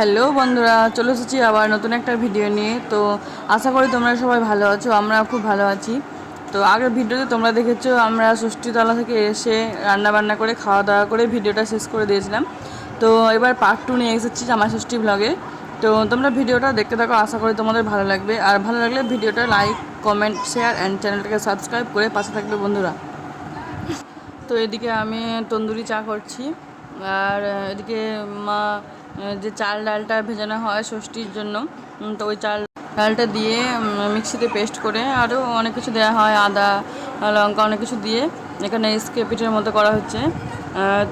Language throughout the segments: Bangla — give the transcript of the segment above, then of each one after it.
হ্যালো বন্ধুরা, চলে এসেছি আবার নতুন একটা ভিডিও নিয়ে। তো আশা করি তোমরা সবাই ভালো আছো, আমরা খুব ভালো আছি। তো আগের ভিডিওতে তোমরা দেখেছো আমরা ষষ্ঠীতলা থেকে এসে রান্না বান্না করে খাওয়া দাওয়া করে ভিডিওটা শেষ করে দিয়েছিলাম। তো এবার পার্ট 2 নিয়ে এসেছি জামাই ষষ্ঠী ব্লগে। তো তোমরা ভিডিওটা দেখতে থাকো, আশা করি তোমাদের ভালো লাগবে। আর ভালো লাগলে ভিডিওটা লাইক, কমেন্ট, শেয়ার অ্যান্ড চ্যানেলটাকে সাবস্ক্রাইব করে পাশে থাকবে বন্ধুরা। তো এদিকে আমি তন্দুরি চা করছি, আর এদিকে মা যে চাল ডালটা ভেজানো হয় ষষ্ঠীর জন্য, তো ওই চাল ডালটা দিয়ে মিক্সিতে পেস্ট করে আরও অনেক কিছু দেওয়া হয়, আদা লঙ্কা অনেক কিছু দিয়ে এখানে এসকে পিঠের মতো করা হচ্ছে।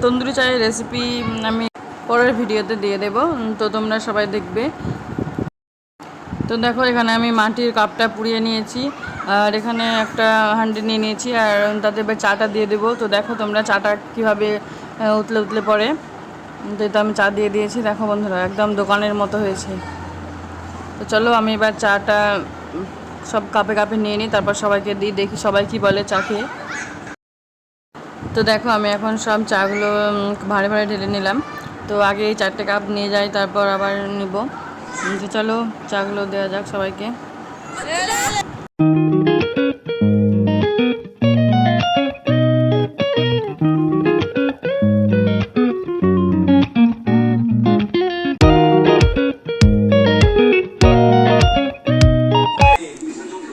তন্দুরি চায়ের রেসিপি আমি পরের ভিডিওতে দিয়ে দেবো, তো তোমরা সবাই দেখবে। তো দেখো এখানে আমি মাটির কাপটা পুড়িয়ে নিয়েছি, আর এখানে একটা হাঁড়ি নিয়ে নিয়েছি, আর তাতে এবার চাটা দিয়ে দেবো। তো দেখো তোমরা চাটা কীভাবে উতলে উতলে পড়ে। তো আমি চা দিয়ে দিয়েছি, দেখো বন্ধুরা একদম দোকানের মতো হয়েছে। তো চলো আমি এবার চাটা সব কাপে কাপে নিয়ে নিই, তারপর সবাইকে দিই, দেখি সবাই কী বলে চা খেয়ে। তো দেখো আমি এখন সব চাগুলো ভাঁড়ে ভাঁড়ে ঢেলে নিলাম। তো আগে এই 4টে কাপ নিয়ে যাই, তারপর আবার নিব। তো চলো চাগুলো দেওয়া যাক সবাইকে।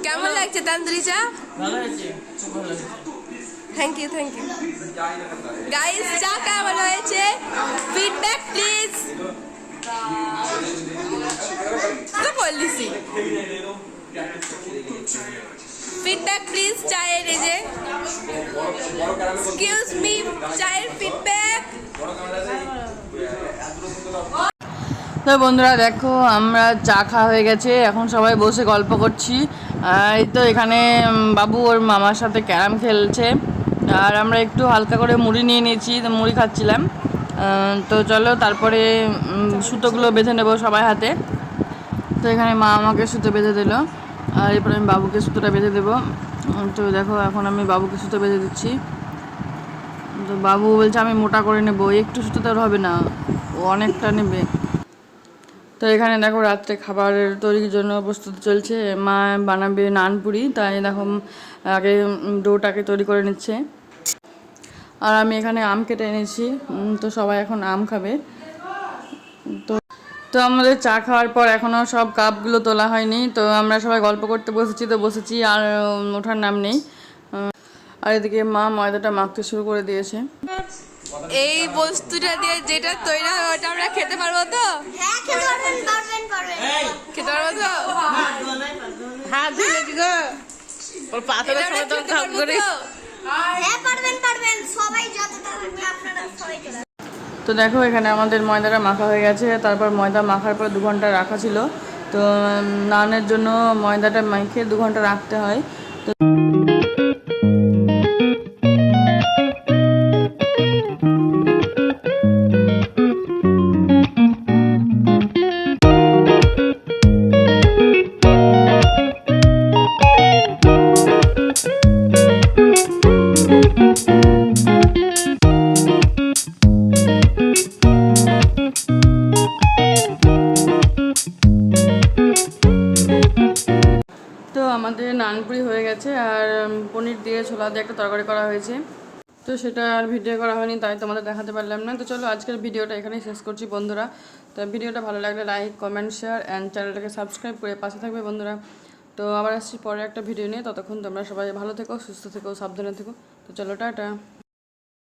কেমন লাগছে তন্দুরি চা? ভালো হয়েছে, খুব ভালো হয়েছে। Thank you guys. চা কেমন হয়েছে? Feedback please. তো বললিসি ফিডব্যাক প্লিজ চায়ের, এই যে এক্সকিউজ মি, চায়ের ফিডব্যাক। তো বন্ধুরা দেখো আমরা চা খাওয়া হয়ে গেছে, এখন সবাই বসে গল্প করছি। এই তো এখানে বাবু ওর মামার সাথে ক্যারাম খেলছে, আর আমরা একটু হালকা করে মুড়ি নিয়ে নিয়েছি, তো মুড়ি খাচ্ছিলাম। তো চলো তারপরে সুতোগুলো বেঁধে নেবো সবাই হাতে। তো এখানে মা আমাকে সুতো বেঁধে দিল, আর এরপরে আমি বাবুকে সুতোটা বেঁধে দেবো। তো দেখো এখন আমি বাবুকে সুতো বেঁধে দিচ্ছি। তো বাবু বলছে আমি মোটা করে নেবো, একটু সুতো তো হবে না, ও অনেকটা নেবে। তো এখানে দেখো রাত্রে খাবারের তৈরির জন্য প্রস্তুতি চলছে, মা বানাবে নানপুরি, তাই দেখো আগে ডোটাকে তৈরি করে নিচ্ছে। আর আমি এখানে আম কেটে এনেছি, তো সবাই এখন আম খাবে। তো তো আমাদের চা খাওয়ার পর এখনও সব কাপগুলো তোলা হয়নি, তো আমরা সবাই গল্প করতে বসেছি, আর ওঠার নাম নেই। আর এদিকে মা ময়দাটা মাখতে শুরু করে দিয়েছে। এই বস্তুটা দিয়ে যেটা তৈরি হয় ওটা আমরা খেতে পারবো তো? হ্যাঁ, খেতে পারবেন। খেতে পারবো তো? হাত ধুলে কি গো? ওর পাথরের এটা আমরা সময় তো হ্যাঁ, খেতে কাপ পারবো করে তো? পারবেন। সবাই যতটা পারবে আপনারা সবাই চলে আসবেন। তো দেখো এখানে আমাদের ময়দাটা মাখা হয়ে গেছে, তারপর ময়দা মাখার পর 2 ঘন্টা রাখা ছিল। তো নানের জন্য ময়দাটা মেখে 2 ঘন্টা রাখতে হয়। তো আমাদের নানপুরি হয়ে গেছে, আর পনির দিয়ে ছোলা দিয়ে একটা তরকারি করা হয়েছে। তো সেটা আর ভিডিও করা হয়নি, তাই তোমাদের দেখাতে পারলাম না। তো চলো আজকের ভিডিওটা এখানেই শেষ করছি বন্ধুরা। তো ভিডিওটা ভালো লাগলে লাইক, কমেন্ট, শেয়ার অ্যান্ড চ্যানেলটাকে সাবস্ক্রাইব করে পাশে থাকবে বন্ধুরা। তো আবার আসছি পরে একটা ভিডিও নিয়ে, ততক্ষণ তোমরা সবাই ভালো থেকো, সুস্থ থেকো, সাবধানে থেকো। তো চলো টাটা।